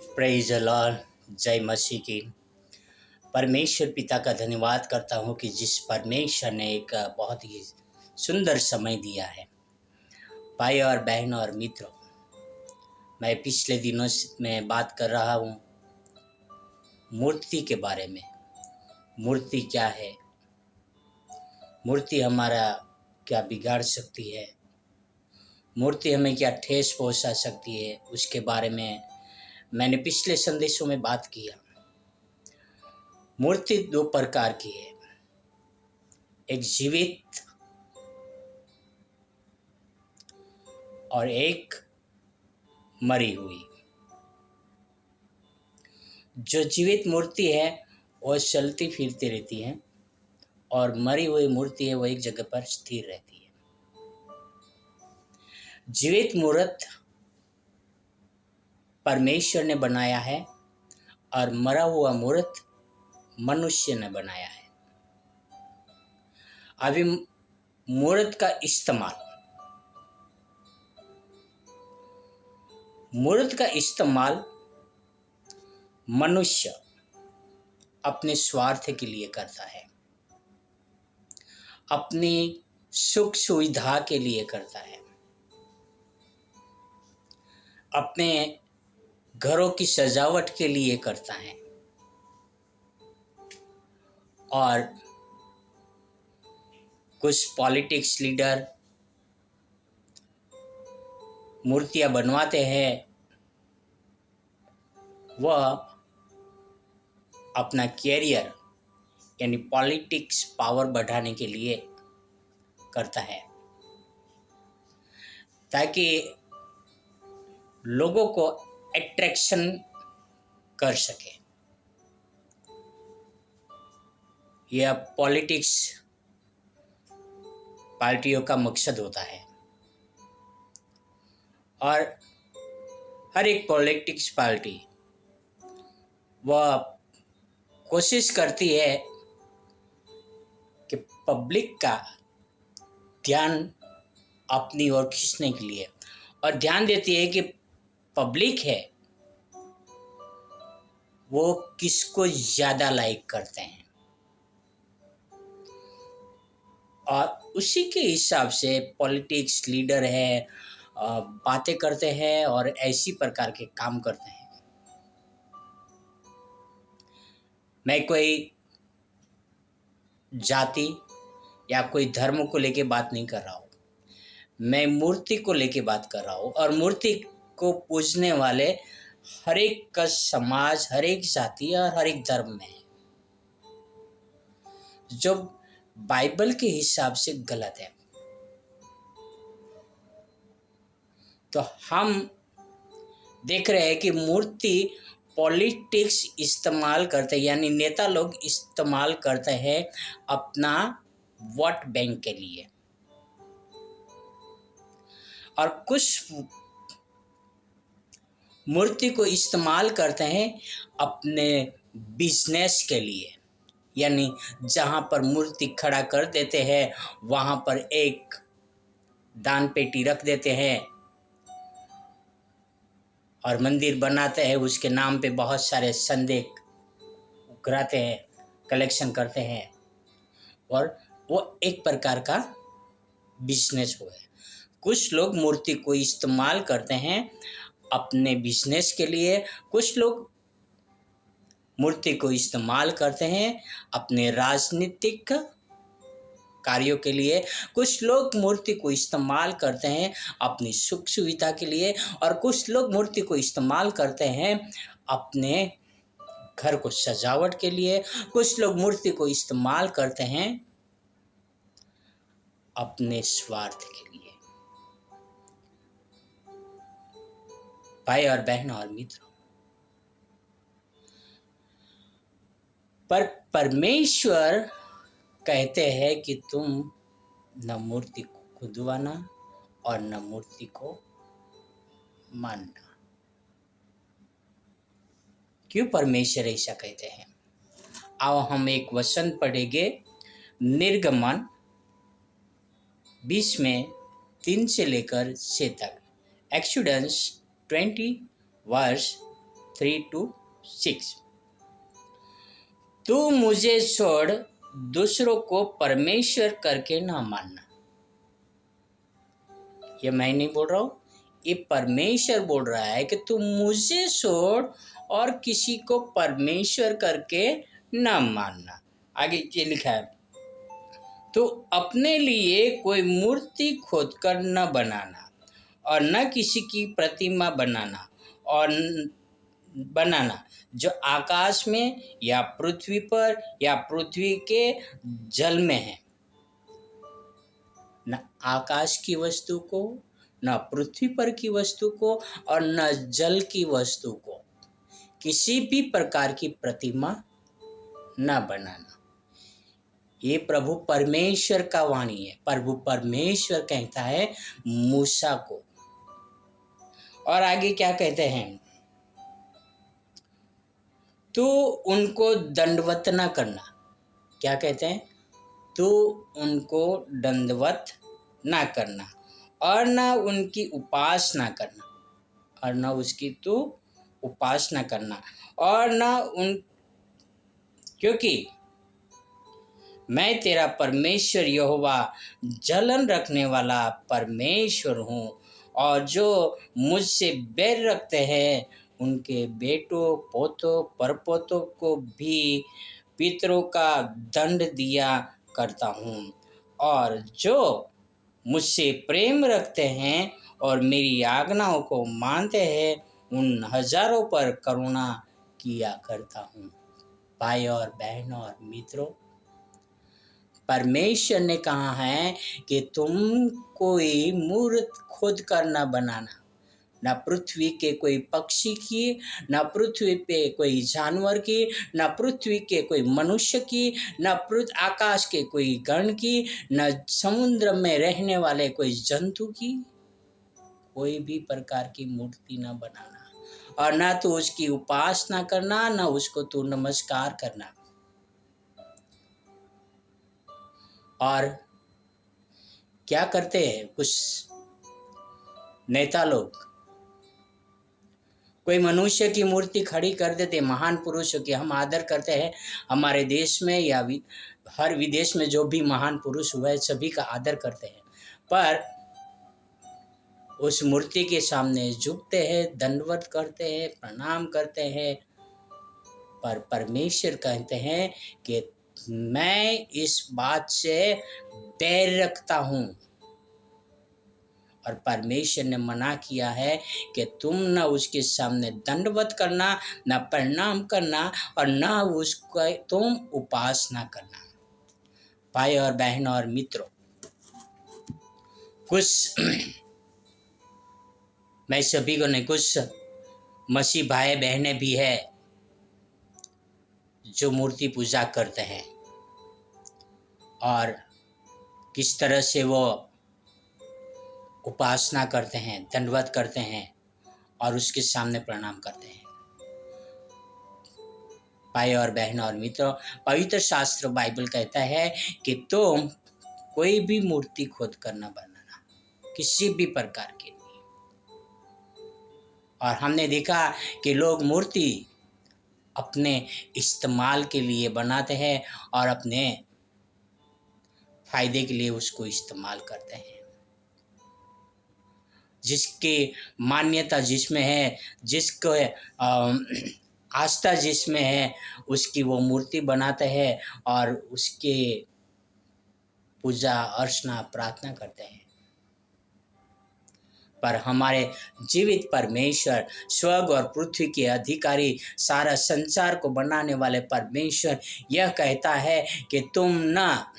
Praise the Lord. जय मसीह की। परमेश्वर पिता का धन्यवाद करता हूँ कि जिस परमेश्वर ने एक बहुत ही सुंदर समय दिया है। भाई और बहन और मित्रों, मैं पिछले दिनों में बात कर रहा हूँ मूर्ति के बारे में। मूर्ति क्या है? मूर्ति हमारा क्या बिगाड़ सकती है? मूर्ति हमें क्या ठेस पहुँचा सकती है? उसके बारे में मैंने पिछले संदेशों में बात किया। मूर्ति दो प्रकार की है, एक जीवित और एक मरी हुई। जो जीवित मूर्ति है वो चलती फिरती रहती है और मरी हुई मूर्ति है वो एक जगह पर स्थिर रहती है। जीवित मूर्त परमेश्वर ने बनाया है और मरा हुआ मूर्त मनुष्य ने बनाया है। अभी मूर्त का इस्तेमाल मनुष्य अपने स्वार्थ के लिए करता है, अपनी सुख सुविधा के लिए करता है, अपने घरों की सजावट के लिए करता है। और कुछ पॉलिटिक्स लीडर मूर्तियां बनवाते हैं, वह अपना कैरियर यानी पॉलिटिक्स पावर बढ़ाने के लिए करता है, ताकि लोगों को अट्रैक्शन कर सके। यह पॉलिटिक्स पार्टियों का मकसद होता है। और हर एक पॉलिटिक्स पार्टी वह कोशिश करती है कि पब्लिक का ध्यान अपनी ओर खींचने के लिए, और ध्यान देती है कि पब्लिक है वो किसको ज़्यादा लाइक करते हैं, और उसी के हिसाब से पॉलिटिक्स लीडर है बातें करते हैं और ऐसी प्रकार के काम करते हैं। मैं कोई जाति या कोई धर्म को लेके बात नहीं कर रहा हूँ, मैं मूर्ति को लेके बात कर रहा हूँ। और मूर्ति को पूजने वाले हर एक का समाज, हर एक जाति और हर एक धर्म में है, जो बाइबल के हिसाब से गलत है। तो हम देख रहे हैं कि मूर्ति पॉलिटिक्स इस्तेमाल करते हैं, यानी नेता लोग इस्तेमाल करते हैं अपना वोट बैंक के लिए, और कुछ मूर्ति को इस्तेमाल करते हैं अपने बिजनेस के लिए। यानी जहाँ पर मूर्ति खड़ा कर देते हैं वहाँ पर एक दान पेटी रख देते हैं और मंदिर बनाते हैं, उसके नाम पे बहुत सारे चंदे उघराते हैं, कलेक्शन करते हैं, और वो एक प्रकार का बिजनेस हुआ है। कुछ लोग मूर्ति को इस्तेमाल करते हैं अपने बिजनेस के लिए, कुछ लोग मूर्ति को इस्तेमाल करते हैं अपने राजनीतिक कार्यों के लिए, कुछ लोग मूर्ति को इस्तेमाल करते हैं अपनी सुख सुविधा के लिए, और कुछ लोग मूर्ति को इस्तेमाल करते हैं अपने घर को सजावट के लिए, कुछ लोग मूर्ति को इस्तेमाल करते हैं अपने स्वार्थ के लिए। भाई और बहन और मित्रों, पर परमेश्वर कहते हैं कि तुम न मूर्ति को खुदवाना और न मूर्ति को मानना। क्यों परमेश्वर ऐसा कहते हैं? आओ हम एक वचन पढ़ेंगे, निर्गमन 20 में 3 से लेकर 6 तक। Exodus 20 verse 3-6। तू मुझे छोड़ दूसरों को परमेश्वर करके ना मानना। ये मैं नहीं बोल रहा हूँ, ये परमेश्वर बोल रहा है कि तू मुझे छोड़ और किसी को परमेश्वर करके ना मानना। आगे ये लिखा है, तो अपने लिए कोई मूर्ति खोदकर न बनाना और न किसी की प्रतिमा बनाना और बनाना जो आकाश में या पृथ्वी पर या पृथ्वी के जल में है। न आकाश की वस्तु को, न पृथ्वी पर की वस्तु को और न जल की वस्तु को किसी भी प्रकार की प्रतिमा न बनाना। ये प्रभु परमेश्वर का वाणी है। प्रभु परमेश्वर कहता है मूसा को। और आगे क्या कहते हैं, तो उनको दंडवत ना करना। क्या कहते हैं, तो उनको दंडवत ना करना और ना उनकी उपासना करना और ना उसकी तो उपासना करना और ना उन, क्योंकि मैं तेरा परमेश्वर यहोवा जलन रखने वाला परमेश्वर हूँ और जो मुझसे बैर रखते हैं उनके बेटों पोतों परपोतों को भी पितरों का दंड दिया करता हूँ और जो मुझसे प्रेम रखते हैं और मेरी आज्ञाओं को मानते हैं उन हजारों पर करुणा किया करता हूँ। भाई और बहनों और मित्रों, परमेश्वर ने कहा है कि तुम कोई मूर्त खुद कर न बनाना, न पृथ्वी के कोई पक्षी की, न पृथ्वी पे कोई जानवर की, न पृथ्वी के कोई मनुष्य की, न आकाश के कोई गण की, न समुद्र में रहने वाले कोई जंतु की कोई भी प्रकार की मूर्ति न बनाना और न तो उसकी उपासना करना, न उसको तू नमस्कार करना। और क्या करते हैं कुछ नेता लोग, कोई मनुष्य की मूर्ति खड़ी कर देते, महान पुरुषों की हम आदर करते हैं। हमारे देश में या हर विदेश में जो भी महान पुरुष हुए सभी का आदर करते हैं, पर उस मूर्ति के सामने झुकते हैं, दंडवत करते हैं, प्रणाम करते हैं। पर परमेश्वर कहते हैं कि मैं इस बात से बैर रखता हूँ और परमेश्वर ने मना किया है कि तुम न उसके सामने दंडवत करना, न प्रणाम करना और न उसका तुम उपासना करना। भाई और बहन और मित्रों, कुछ मैं सभी को नहीं, कुछ मसीह भाई बहनें भी है जो मूर्ति पूजा करते हैं और किस तरह से वो उपासना करते हैं, दंडवत करते हैं और उसके सामने प्रणाम करते हैं। भाई और बहन और मित्रों, पवित्र शास्त्र बाइबल कहता है कि तुम कोई भी मूर्ति खुद कर न बनाना, किसी भी प्रकार की नहीं। और हमने देखा कि लोग मूर्ति अपने इस्तेमाल के लिए बनाते हैं और अपने फायदे के लिए उसको इस्तेमाल करते हैं। जिसकी मान्यता जिसमें है, जिसको आस्था जिसमें है, उसकी वो मूर्ति बनाते हैं और उसके पूजा अर्चना प्रार्थना करते हैं। पर हमारे जीवित परमेश्वर, स्वर्ग और पृथ्वी के अधिकारी, सारा संसार को बनाने वाले परमेश्वर यह कहता है कि तुम ना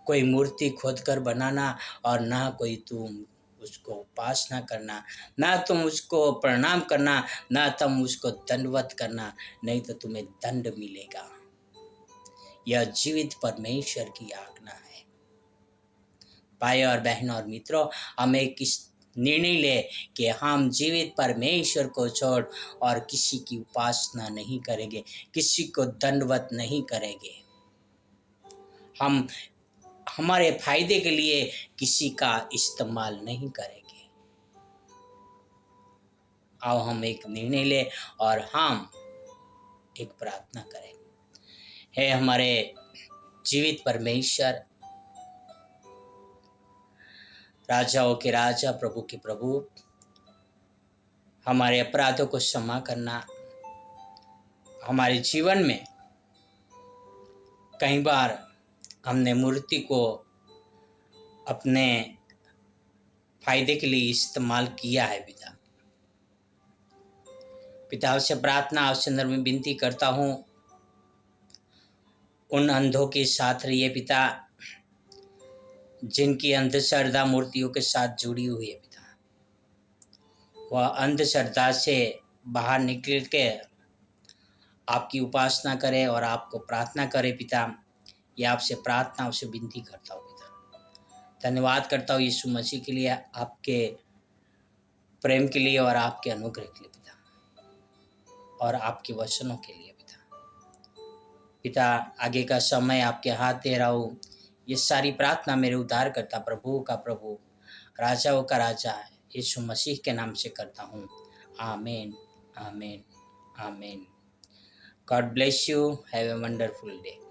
कोई मूर्ति खोद कर बनाना और ना कोई तुम उसको उपासना करना, ना तुम उसको प्रणाम करना, ना तुम उसको दंडवत करना, नहीं तो तुम्हें दंड मिलेगा। यह जीवित परमेश्वर की आज्ञा है। भाई और बहनों और मित्रों, हमें किस निर्णय ले कि हम जीवित परमेश्वर को छोड़ और किसी की उपासना नहीं करेंगे, किसी को दंडवत नहीं करेंगे। हम हमारे फायदे के लिए किसी का इस्तेमाल नहीं करेंगे। आओ हम एक निर्णय लें और हम एक प्रार्थना करें। हे हमारे जीवित परमेश्वर, राजाओं के राजा, प्रभु के प्रभु, हमारे अपराधों को क्षमा करना। हमारे जीवन में कई बार हमने मूर्ति को अपने फायदे के लिए इस्तेमाल किया है पिता। पिता आपसे प्रार्थना, आपसे नम्र में विनती करता हूँ, उन अंधों के साथ रहिए पिता, जिनकी अंधश्रद्धा मूर्तियों के साथ जुड़ी हुई है पिता। वह अंधश्रद्धा से बाहर निकल के आपकी उपासना करे और आपको प्रार्थना करे पिता। ये आपसे प्रार्थना, आपसे विनती करता हूँ पिता। धन्यवाद करता हूँ यीशु मसीह के लिए, आपके प्रेम के लिए और आपके अनुग्रह के लिए पिता, और आपके वचनों के लिए पिता। पिता, आगे का समय आपके हाथ दे रहा हूँ। ये सारी प्रार्थना मेरे उद्धार करता प्रभु का प्रभु, राजाओं का राजा यीशु मसीह के नाम से करता हूँ। आमीन, आमीन, आमीन। God bless you. Have a wonderful day.